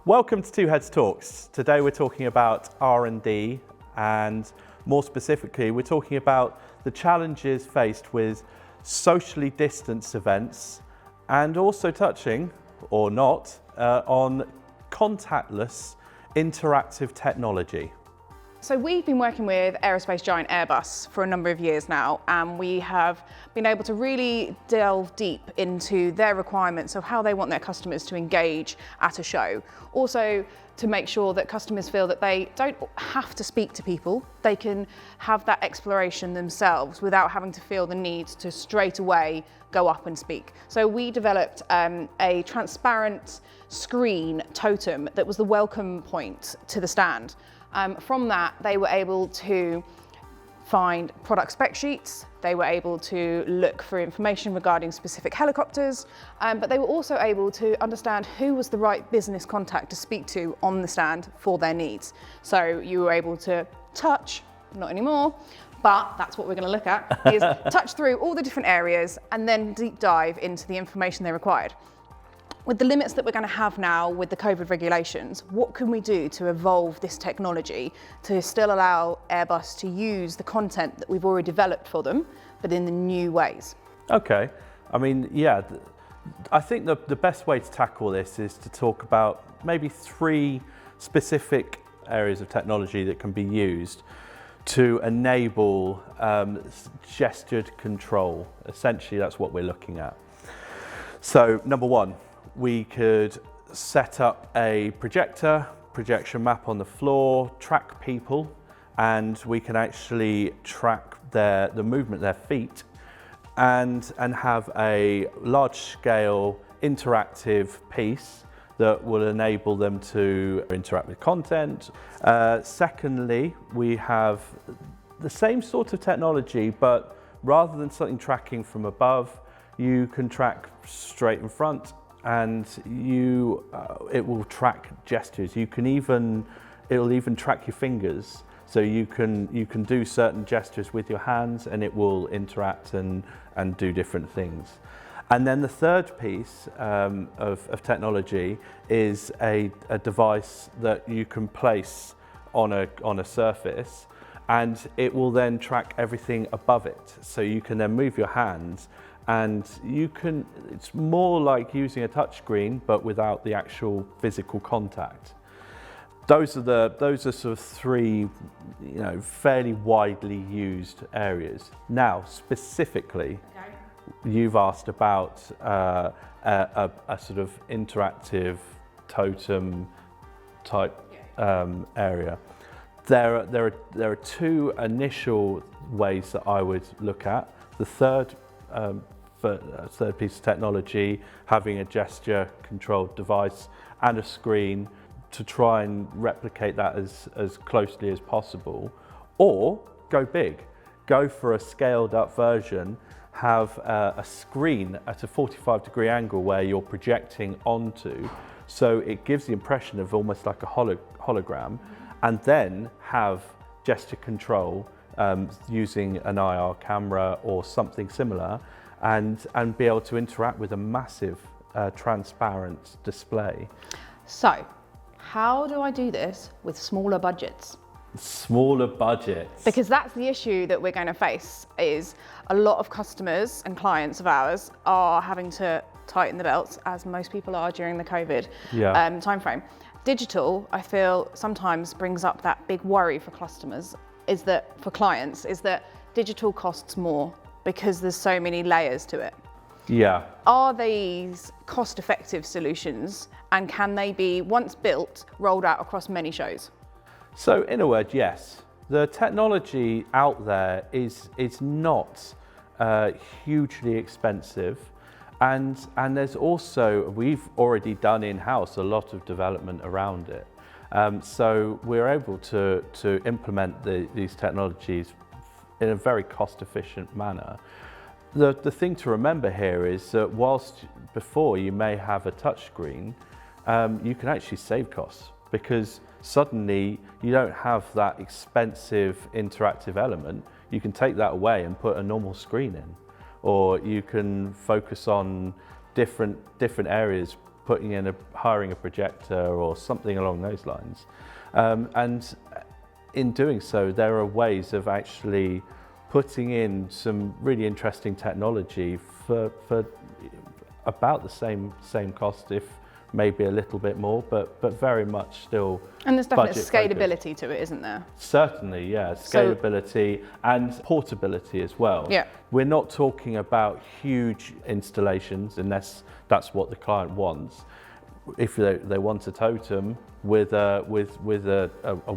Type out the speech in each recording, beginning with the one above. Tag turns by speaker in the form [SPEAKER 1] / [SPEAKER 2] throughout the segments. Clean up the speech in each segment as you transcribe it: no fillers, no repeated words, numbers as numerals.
[SPEAKER 1] Welcome to Two Heads Talks. Today we're talking about R&D and more specifically we're talking about the challenges faced with socially distanced events and also touching, or not, on contactless interactive technology.
[SPEAKER 2] So we've been working with aerospace giant Airbus for a number of years now, and we have been able to really delve deep into their requirements of how they want their customers to engage at a show. Also to make sure that customers feel that they don't have to speak to people, they can have that exploration themselves without having to feel the need to straight away go up and speak. So we developed a transparent screen totem that was the welcome point to the stand. From that, they were able to find product spec sheets, they were able to look for information regarding specific helicopters, but they were also able to understand who was the right business contact to speak to on the stand for their needs. So you were able to touch, not anymore, but that's what we're going to look at, is touch through all the different areas and then deep dive into the information they required. With the limits that we're going to have now with the COVID regulations, what can we do to evolve this technology to still allow Airbus to use the content that we've already developed for them, but in the new ways?
[SPEAKER 1] Okay, I mean, yeah, I think the best way to tackle this is to talk about maybe three specific areas of technology that can be used to enable gestured control. Essentially, that's what we're looking at. So, number one, we could set up a projection map on the floor, track people, and we can actually track the movement of their feet and have a large-scale interactive piece that will enable them to interact with content. Secondly, we have the same sort of technology, but rather than something tracking from above, you can track straight in front, and it will track gestures. It'll even track your fingers, so you can do certain gestures with your hands, and it will interact and do different things. And then the third piece of technology is a device that you can place on a surface, and it will then track everything above it. So you can then move your hands, and it's more like using a touchscreen, but without the actual physical contact. Those are sort of three, fairly widely used areas. Now, specifically, you've asked about a sort of interactive totem type area. There are two initial ways that I would look at. The third piece of technology, having a gesture controlled device and a screen to try and replicate that as closely as possible, or go big, go for a scaled up version, have a screen at a 45-degree angle where you're projecting onto, so it gives the impression of almost like a hologram, and then have gesture control using an IR camera or something similar, and be able to interact with a massive transparent display.
[SPEAKER 2] So, how do I do this with smaller budgets?
[SPEAKER 1] Smaller budgets.
[SPEAKER 2] Because that's the issue that we're going to face, is a lot of customers and clients of ours are having to tighten the belts, as most people are during the COVID timeframe. Digital, I feel, sometimes brings up that big worry for customers, for clients, is that digital costs more because there's so many layers to it.
[SPEAKER 1] Yeah.
[SPEAKER 2] Are these cost-effective solutions, and can they be, once built, rolled out across many shows?
[SPEAKER 1] So in a word, yes. The technology out there is not hugely expensive, and there's also, we've already done in-house a lot of development around it. So we're able to implement these technologies in a very cost-efficient manner. The thing to remember here is that whilst before you may have a touchscreen, you can actually save costs, because suddenly you don't have that expensive interactive element. You can take that away and put a normal screen in, or you can focus on different areas hiring a projector or something along those lines. And in doing so, there are ways of actually putting in some really interesting technology for about the same cost, if maybe a little bit more, but very much still.
[SPEAKER 2] And there's definitely
[SPEAKER 1] budget
[SPEAKER 2] scalability to it, isn't there?
[SPEAKER 1] Certainly, yeah, scalability and portability as well.
[SPEAKER 2] Yeah.
[SPEAKER 1] We're not talking about huge installations unless that's what the client wants. If they want a totem with a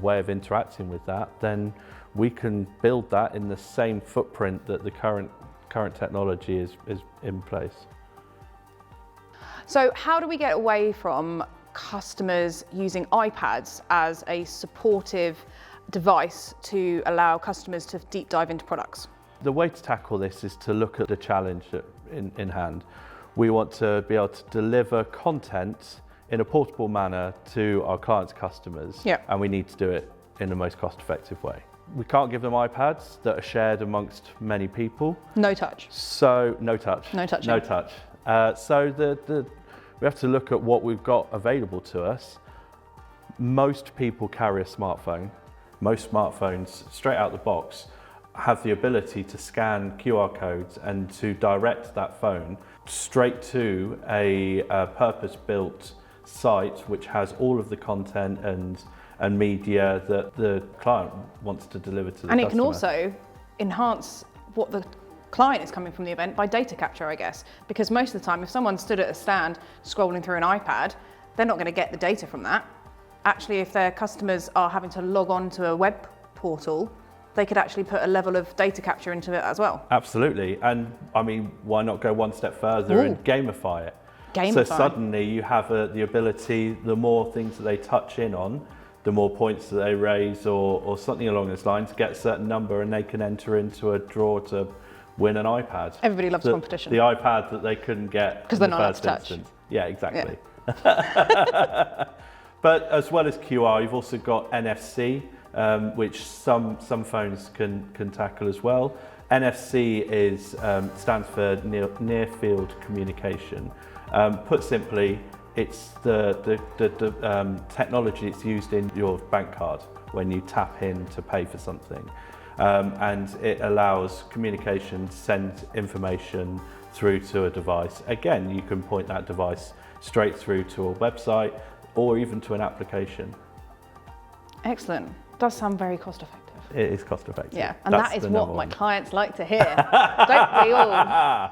[SPEAKER 1] way of interacting with that, then we can build that in the same footprint that the current technology is in place.
[SPEAKER 2] So how do we get away from customers using iPads as a supportive device to allow customers to deep dive into products?
[SPEAKER 1] The way to tackle this is to look at the challenge in hand. We want to be able to deliver content in a portable manner to our clients' customers, and we need to do it in the most cost-effective way. We can't give them iPads that are shared amongst many people.
[SPEAKER 2] No touch.
[SPEAKER 1] So no touch.
[SPEAKER 2] No touch.
[SPEAKER 1] No touch. So we have to look at what we've got available to us. Most people carry a smartphone. Most smartphones, straight out the box, have the ability to scan QR codes and to direct that phone straight to a purpose-built site which has all of the content and media that the client wants to deliver to the customer.
[SPEAKER 2] And it can also enhance what the client is coming from the event by data capture, I guess, because most of the time if someone stood at a stand scrolling through an iPad, they're not going to get the data from that. Actually, if their customers are having to log on to a web portal, they could actually put a level of data capture into it as well.
[SPEAKER 1] Absolutely, and I mean, why not go one step further and gamify it? So suddenly you have the ability, the more things that they touch in on, the more points that they raise or something along those lines, get a certain number and they can enter into a draw to win an iPad.
[SPEAKER 2] Everybody loves competition.
[SPEAKER 1] The iPad that they couldn't get
[SPEAKER 2] because they're not allowed to touch.
[SPEAKER 1] Yeah, exactly. Yeah. But as well as QR, you've also got NFC, which some phones can tackle as well. NFC stands for near field communication. Put simply, it's the technology that's used in your bank card when you tap in to pay for something. And it allows communication to send information through to a device. Again, you can point that device straight through to a website or even to an application. Excellent.
[SPEAKER 2] Does sound very cost effective.
[SPEAKER 1] It is cost effective.
[SPEAKER 2] Yeah, and that is what my clients like to hear. Don't we all?